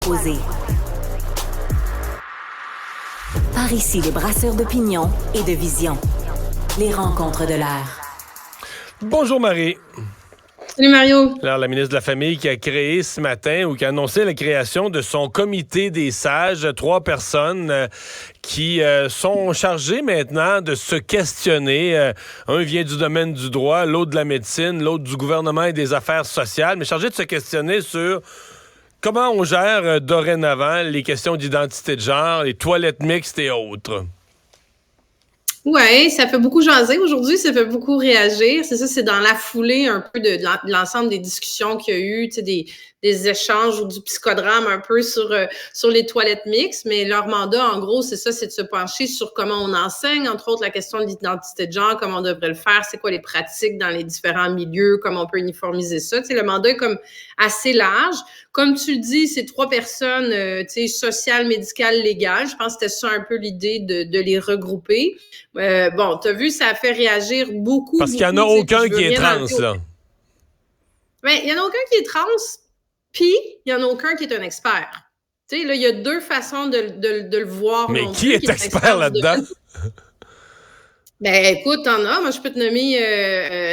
Posé. Par ici, les brasseurs d'opinion et de vision. Les rencontres de l'air. Bonjour Marie. Salut Mario. Alors, la ministre de la Famille qui a créé ce matin ou qui a annoncé la création de son comité des sages, 3 personnes qui sont chargées maintenant de se questionner. Un vient du domaine du droit, l'autre de la médecine, l'autre du gouvernement et des affaires sociales, mais chargées de se questionner sur comment on gère dorénavant les questions d'identité de genre, les toilettes mixtes et autres. Ouais, ça fait beaucoup jaser aujourd'hui, ça fait beaucoup réagir. C'est ça, c'est dans la foulée un peu de l'ensemble des discussions qu'il y a eu, tu sais, des échanges ou du psychodrame un peu sur les toilettes mixtes. Mais leur mandat, en gros, c'est ça, c'est de se pencher sur comment on enseigne, entre autres, la question de l'identité de genre, comment on devrait le faire, c'est quoi les pratiques dans les différents milieux, comment on peut uniformiser ça. Tu sais, le mandat est comme assez large. Comme tu le dis, c'est 3 personnes, tu sais, sociales, médicales, légales. Je pense que c'était ça un peu l'idée de les regrouper. Bon, t'as vu, ça a fait réagir beaucoup. Parce qu'il n'y en a aucun qui est trans, là. Ben, il n'y en a aucun qui est trans, puis il n'y en a aucun qui est un expert. Tu sais, là, il y a 2 façons de le voir. Mais qui est expert là-dedans? Ben, écoute, t'en as. Moi, je peux te nommer,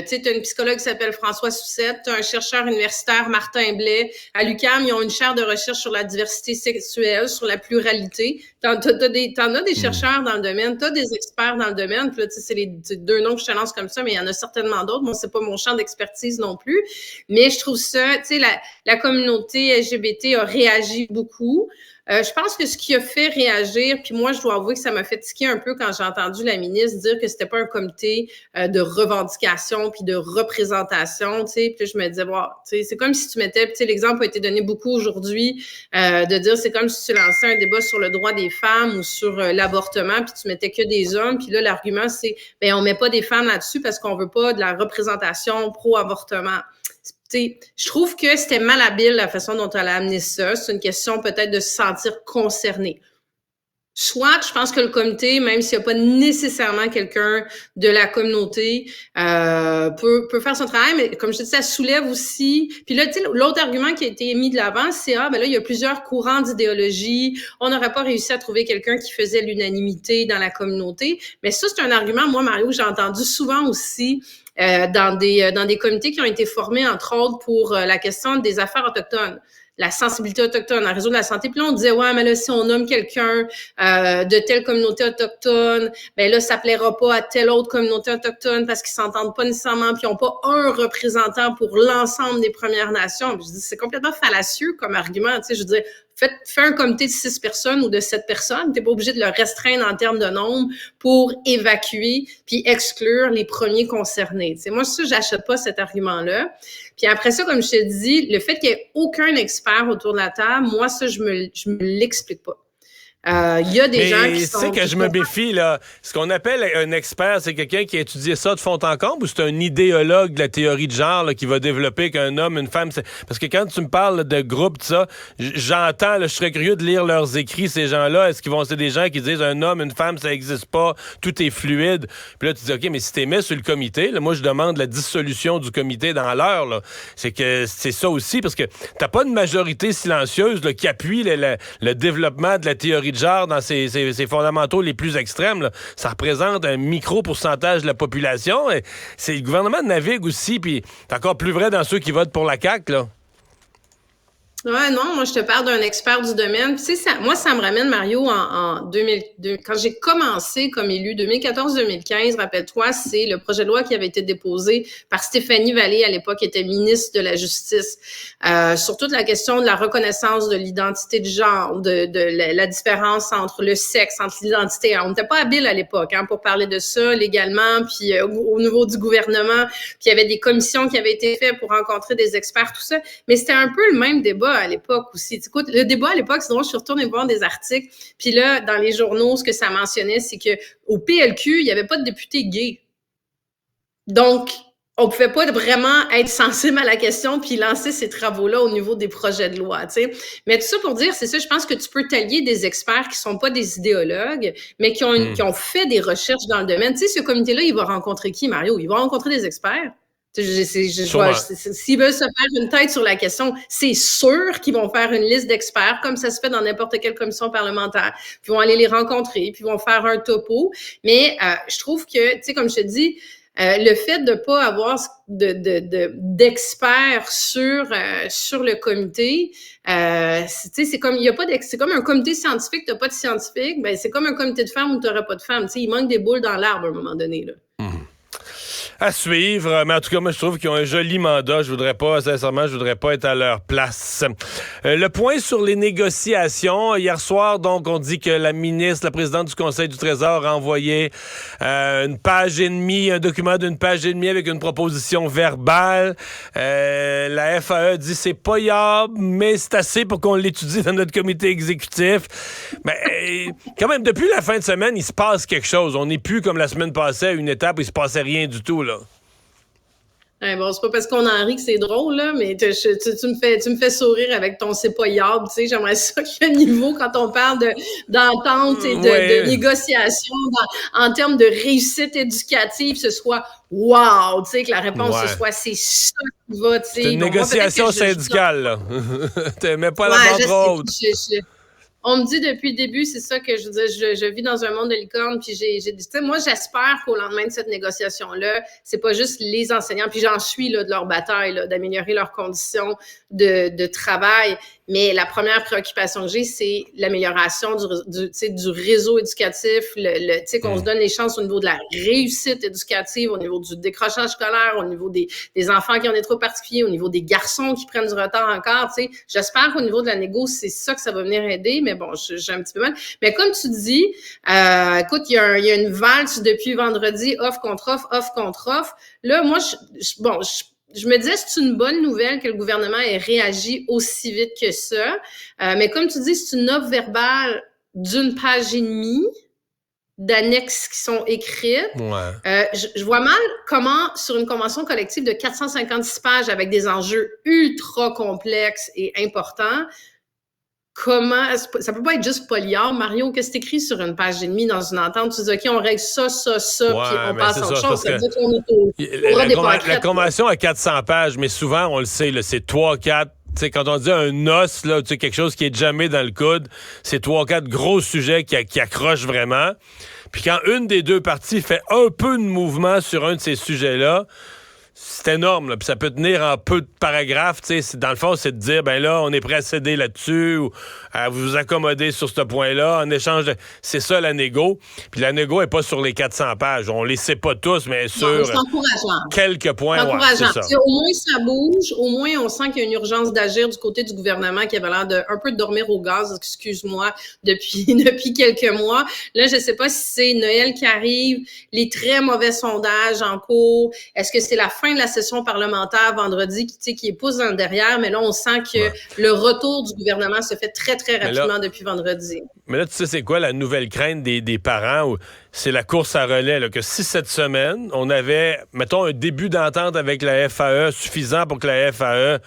tu sais, t'as une psychologue qui s'appelle François Soucette, t'as un chercheur universitaire, Martin Blais. À l'UQAM, ils ont une chaire de recherche sur la diversité sexuelle, sur la pluralité. T'en as des chercheurs dans le domaine, t'as des experts dans le domaine. Puis là, tu sais, c'est 2 noms que je te lance comme ça, mais il y en a certainement d'autres. Moi, c'est pas mon champ d'expertise non plus. Mais je trouve ça, tu sais, la communauté LGBT a réagi beaucoup. Je pense que ce qui a fait réagir, puis moi, je dois avouer que ça m'a fait tiquer un peu quand j'ai entendu la ministre dire que c'était pas un comité de revendication puis de représentation, tu sais. Puis je me disais, wow, tu sais, c'est comme si tu mettais, tu sais, l'exemple a été donné beaucoup aujourd'hui, de dire c'est comme si tu lançais un débat sur le droit des femmes ou sur l'avortement, puis tu mettais que des hommes, puis là, l'argument, c'est, ben on met pas des femmes là-dessus parce qu'on veut pas de la représentation pro-avortement. T'sais, je trouve que c'était malhabile la façon dont elle a amené ça. C'est une question peut-être de se sentir concerné. Soit, je pense que le comité, même s'il n'y a pas nécessairement quelqu'un de la communauté, peut faire son travail, mais comme je te dis, ça soulève aussi. Puis là, tu sais, l'autre argument qui a été mis de l'avant, c'est ben là, il y a plusieurs courants d'idéologie. On n'aurait pas réussi à trouver quelqu'un qui faisait l'unanimité dans la communauté. Mais ça, c'est un argument, moi, Mario, j'ai entendu souvent aussi. Dans des comités qui ont été formés, entre autres, pour la question des affaires autochtones, la sensibilité autochtone, un réseau de la santé. Puis là, on disait, ouais, mais là, si on nomme quelqu'un de telle communauté autochtone, ben là, ça plaira pas à telle autre communauté autochtone parce qu'ils s'entendent pas nécessairement, puis ils n'ont pas un représentant pour l'ensemble des Premières Nations. Puis je dis, c'est complètement fallacieux comme argument. Tu sais, je veux dire, fais un comité de 6 personnes ou de 7 personnes. T'es pas obligé de le restreindre en termes de nombre pour évacuer puis exclure les premiers concernés. Tu sais, moi, ça, j'achète pas cet argument-là. Puis après ça, comme je te dis, le fait qu'il y ait aucun expert autour de la table, moi, ça, je me l'explique pas. Il y a des gens qui sont... Mais tu sais que je me méfie, là. Ce qu'on appelle un expert, c'est quelqu'un qui a étudié ça de fond en comble ou c'est un idéologue de la théorie de genre là, qui va développer qu'un homme, une femme... Parce que quand tu me parles de groupe, ça, j'entends, là, je serais curieux de lire leurs écrits, ces gens-là. Est-ce qu'ils vont... C'est des gens qui disent un homme, une femme, ça n'existe pas, tout est fluide. Puis là, tu dis, OK, mais si t'es mis sur le comité, là, moi, je demande la dissolution du comité dans l'heure, là. C'est que c'est ça aussi, parce que t'as pas une majorité silencieuse là, qui appuie le développement de la théorie de genre dans ses fondamentaux les plus extrêmes. Là. Ça représente un micro-pourcentage de la population. Et le gouvernement navigue aussi, puis c'est encore plus vrai dans ceux qui votent pour la CAQ, là. Ouais, non, moi, je te parle d'un expert du domaine. Puis, tu sais, moi, ça me ramène, Mario, en 2002. Quand j'ai commencé comme élu, 2014-2015, rappelle-toi, c'est le projet de loi qui avait été déposé par Stéphanie Vallée, à l'époque, qui était ministre de la Justice, sur toute la question de la reconnaissance de l'identité de genre, de la différence entre le sexe, entre l'identité. On n'était pas habile à l'époque pour parler de ça légalement, puis au niveau du gouvernement. Puis, il y avait des commissions qui avaient été faites pour rencontrer des experts, tout ça. Mais c'était un peu le même débat à l'époque aussi. Écoute, le débat à l'époque, c'est drôle, je suis retournée voir des articles, puis là, dans les journaux, ce que ça mentionnait, c'est que au PLQ, il n'y avait pas de députés gays. Donc, on pouvait pas vraiment être sensible à la question puis lancer ces travaux-là au niveau des projets de loi, tu sais. Mais tout ça pour dire, c'est ça, je pense que tu peux t'allier des experts qui sont pas des idéologues, mais qui ont fait des recherches dans le domaine. Tu sais, ce comité-là, il va rencontrer qui, Mario? Il va rencontrer des experts. S'ils veulent se faire une tête sur la question, c'est sûr qu'ils vont faire une liste d'experts, comme ça se fait dans n'importe quelle commission parlementaire. Puis ils vont aller les rencontrer, puis ils vont faire un topo. Mais je trouve que, tu sais, comme je te dis, le fait de pas avoir d'experts sur le comité, c'est comme c'est comme un comité scientifique, t'as pas de scientifique, ben c'est comme un comité de femmes où t'auras pas de femmes. Tu sais, il manque des boules dans l'arbre à un moment donné là. À suivre, mais en tout cas, moi, je trouve qu'ils ont un joli mandat. Je voudrais pas être à leur place. Le point sur les négociations. Hier soir, donc, on dit que la présidente du Conseil du Trésor a envoyé un document d'une page et demie avec une proposition verbale. La FAE dit c'est pas yable, mais c'est assez pour qu'on l'étudie dans notre comité exécutif. Mais quand même, depuis la fin de semaine, il se passe quelque chose. On n'est plus comme la semaine passée à une étape où il se passait rien du tout, là. Bon, c'est pas parce qu'on en rit que c'est drôle, là, mais tu me fais sourire avec ton c'est pas yable, tu sais, j'aimerais ça qu'il y ait un niveau quand on parle d'entente et de négociation en termes de réussite éducative, ce soit wow, tu sais, que la réponse ce soit c'est ça qui va, tu sais. C'est une négociation syndicale, là. T'aimais pas la ventre haute. On me dit depuis le début, c'est ça que je veux dire, je vis dans un monde de licorne, puis j'ai dit, tu sais, moi, j'espère qu'au lendemain de cette négociation-là, c'est pas juste les enseignants, puis j'en suis là, de leur bataille, là, d'améliorer leurs conditions de travail, mais la première préoccupation que j'ai, c'est l'amélioration du réseau éducatif, tu sais, qu'on se donne les chances au niveau de la réussite éducative, au niveau du décrochage scolaire, au niveau des enfants qui ont des troubles particuliers, au niveau des garçons qui prennent du retard encore, tu sais. J'espère qu'au niveau de la négo, c'est ça que ça va venir aider, mais bon, j'ai un petit peu mal. Mais comme tu dis, écoute, il y a une valse depuis vendredi, offre contre offre. Là, moi, je me disais, c'est une bonne nouvelle que le gouvernement ait réagi aussi vite que ça. Mais comme tu dis, c'est une offre verbale d'une page et demie d'annexes qui sont écrites. Ouais. Je vois mal comment, sur une convention collective de 456 pages avec des enjeux ultra complexes et importants, ça peut pas être juste polyard, Mario, qu'est-ce que t'écris sur une page et demie dans une entente? Tu dis, OK, on règle ça, puis on passe à autre chose. Ça veut dire qu'on est la convention a 400 pages, mais souvent, on le sait, là, c'est 3-4. Tu sais, quand on dit un os, là, tu sais, quelque chose qui est jamais dans le coude, c'est 3-4 gros sujets qui accrochent vraiment. Puis quand une des deux parties fait un peu de mouvement sur un de ces sujets-là, c'est énorme, là. Puis ça peut tenir en peu de paragraphes. Dans le fond, c'est de dire, ben là, on est prêt à céder là-dessus ou à vous accommoder sur ce point-là en échange de... C'est ça, la négo. Puis la négo n'est pas sur les 400 pages. On les sait pas tous, mais sur quelques points. C'est encourageant. Ouais, au moins, ça bouge. Au moins, on sent qu'il y a une urgence d'agir du côté du gouvernement qui avait l'air un peu de dormir au gaz, excuse-moi, depuis quelques mois. Là, je sais pas si c'est Noël qui arrive, les très mauvais sondages en cours. Est-ce que c'est la fin de la session parlementaire vendredi qui est pousse dans le derrière, mais là, on sent que le retour du gouvernement se fait très, très rapidement depuis vendredi. Mais là, tu sais, c'est quoi la nouvelle crainte des parents? C'est la course à relais, là, que si cette semaine, on avait, mettons, un début d'entente avec la FAE suffisant pour que la FAE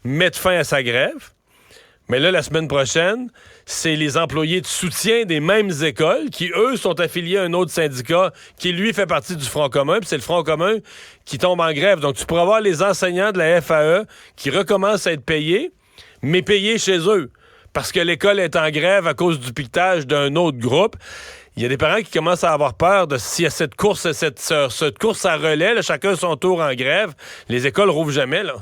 mette fin à sa grève, mais là, la semaine prochaine, c'est les employés de soutien des mêmes écoles qui, eux, sont affiliés à un autre syndicat qui, lui, fait partie du Front commun. Puis c'est le Front commun qui tombe en grève. Donc, tu pourras avoir les enseignants de la FAE qui recommencent à être payés, mais payés chez eux. Parce que l'école est en grève à cause du piquetage d'un autre groupe. Il y a des parents qui commencent à avoir peur de s'il y a cette course à relais, là, chacun son tour en grève, les écoles rouvrent jamais, là.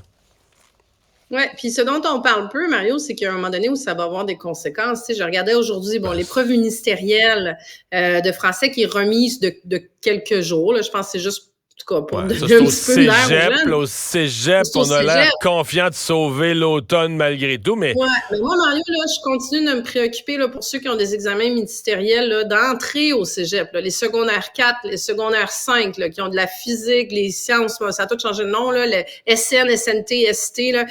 Oui, puis ce dont on parle peu, Mario, c'est qu'à un moment donné où ça va avoir des conséquences. Tu sais, je regardais aujourd'hui, l'épreuve ministérielle de français qui est remise de quelques jours. Là, je pense que c'est juste, en tout cas, pour donner un petit peu d'air aux jeunes. Au cégep, on a l'air confiant de sauver l'automne malgré tout, mais... Oui, mais moi, Mario, là, je continue de me préoccuper là, pour ceux qui ont des examens ministériels là, d'entrée au cégep. Là, les secondaires 4, les secondaires 5, là, qui ont de la physique, les sciences, ça a tout changé de nom, là, le SN, SNT, ST, là,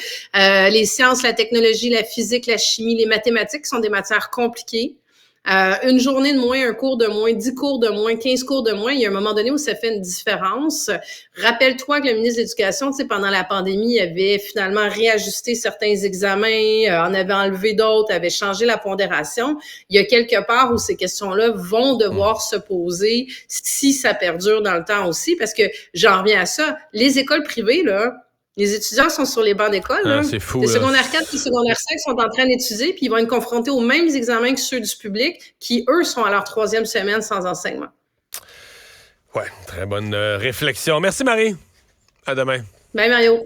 les sciences, la technologie, la physique, la chimie, les mathématiques, qui sont des matières compliquées. Une journée de moins, un cours de moins, 10 cours de moins, 15 cours de moins, il y a un moment donné où ça fait une différence. Rappelle-toi que le ministre de l'Éducation, pendant la pandémie, avait finalement réajusté certains examens, en avait enlevé d'autres, avait changé la pondération. Il y a quelque part où ces questions-là vont devoir se poser si ça perdure dans le temps aussi, parce que j'en reviens à ça. Les écoles privées, là, les étudiants sont sur les bancs d'école. Ah, c'est fou. Les secondaires 4 et secondaires 5 sont en train d'étudier, puis ils vont être confrontés aux mêmes examens que ceux du public, qui, eux, sont à leur 3e semaine sans enseignement. Ouais, très bonne réflexion. Merci, Marie. À demain. Bye, Mario.